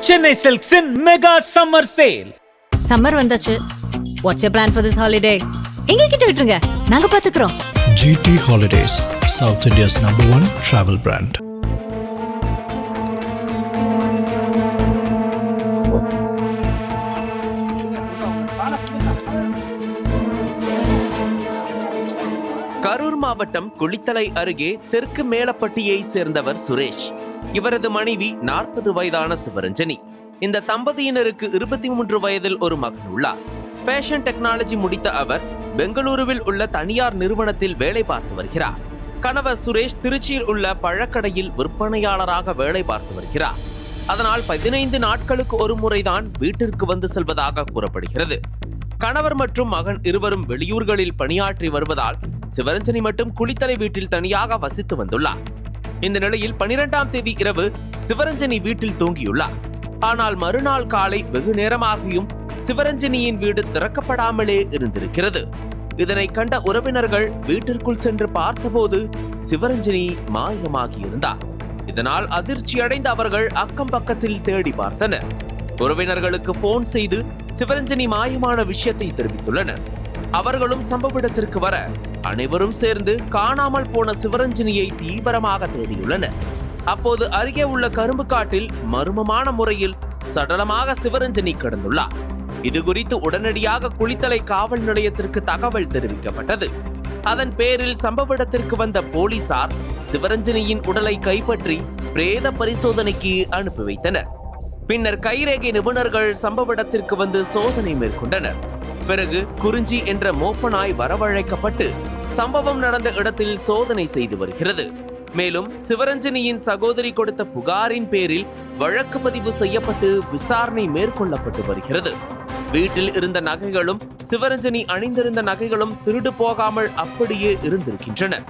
Chennai Silks in Mega Summer Sale. Summer வந்தாச்சு. What's your plan for this holiday? எங்க கிட்ட விட்டுருங்க, நாங்க பாத்துக்கிறோம். GT Holidays, South India's #1 travel brand. Karur மாவட்டம் குளித்தலை அருகே தெற்கு மேலப்பட்டியை சேர்ந்தவர் சுரேஷ். இவரது மனைவி 40 வயதான சிவரஞ்சனி. இந்த தம்பதியினருக்கு 23 வயதில் ஒரு மகன் உள்ளார். ஃபேஷன் டெக்னாலஜி முடித்த அவர் பெங்களூருவில் உள்ள தனியார் நிறுவனத்தில் வேலை பார்த்து வருகிறார். கணவர் சுரேஷ் திருச்சியில் உள்ள பழக்கடையில் விற்பனையாளராக வேலை பார்த்து வருகிறார். அதனால் 15 நாட்களுக்கு ஒரு முறைதான் வீட்டிற்கு வந்து செல்வதாக கூறப்படுகிறது. கணவர் மற்றும் மகன் இருவரும் வெளியூர்களில் பணியாற்றி வருவதால் சிவரஞ்சனி மட்டும் குளித்தலை வீட்டில் தனியாக வசித்து வந்துள்ளார். இந்த நிலையில் 12ஆம் தேதி இரவு சிவரஞ்சனி வீட்டில் தூங்கியுள்ளார். ஆனால் மறுநாள் காலை வெகு நேரமாகியும் சிவரஞ்சனியின் வீடு திறக்கப்படாமலே இருந்திருக்கிறது. இதனை கண்ட உறவினர்கள் வீட்டிற்குள் சென்று பார்த்தபோது சிவரஞ்சனி மாயமாகியிருந்தார். இதனால் அதிர்ச்சியடைந்த அவர்கள் அக்கம் பக்கத்தில் தேடி பார்த்தனர். உறவினர்களுக்கு போன் செய்து சிவரஞ்சனி மாயமான விஷயத்தை தெரிவித்துள்ளனர். அவர்களும் சம்பவ இடத்திற்கு வர அனைவரும் சேர்ந்து காணாமல் போன சிவரஞ்சனியை தீவிரமாக தேடியுள்ளனர். அப்போது அருகே உள்ள கரும்பு காட்டில் மர்மமான முறையில் சடலமாக சிவரஞ்சனி கிடந்துள்ளார். இது குறித்து உடனடியாக குளித்தலை காவல் நிலையத்திற்கு தகவல் தெரிவிக்கப்பட்டது. அதன் பேரில் சம்பவ இடத்திற்கு வந்த போலீசார் சிவரஞ்சனியின் உடலை கைப்பற்றி பிரேத பரிசோதனைக்கு அனுப்பி வைத்தனர். பின்னர் கைரேகை நிபுணர்கள் சம்பவ இடத்திற்கு வந்து சோதனை மேற்கொண்டனர். பிறகு குறிஞ்சி என்ற மோப்ப நாய் வரவழைக்கப்பட்டு சம்பவம் நடந்த இடத்தில் சோதனை செய்து வருகிறது. மேலும் சிவரஞ்சனியின் சகோதரி கொடுத்த புகாரின் பேரில் வழக்கு பதிவு செய்யப்பட்டு விசாரணை மேற்கொள்ளப்பட்டு வருகிறது. வீட்டில் இருந்த நகைகளும் சிவரஞ்சனி அணிந்திருந்த நகைகளும் திருடு போகாமல் அப்படியே இருந்திருக்கின்றன.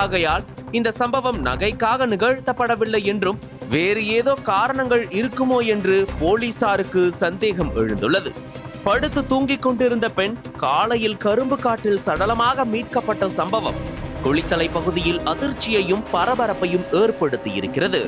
ஆகையால் இந்த சம்பவம் நகைக்காக நிகழ்த்தப்படவில்லை என்றும் வேறு ஏதோ காரணங்கள் இருக்குமோ என்று போலீசாருக்கு சந்தேகம் எழுந்துள்ளது. படுத்து தூங்கிக் கொண்டிருந்த பெண் காலையில் கரும்பு காட்டில் சடலமாக மீட்கப்பட்ட சம்பவம் குளித்தலை பகுதியில் அதிர்ச்சியையும் பரபரப்பையும் ஏற்படுத்தியிருக்கிறது.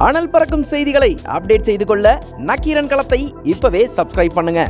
அனல் பறக்கும் செய்திகளை அப்டேட் செய்து கொள்ள நக்கீரன் களத்தை இப்பவே சப்ஸ்கிரைப் பண்ணுங்க.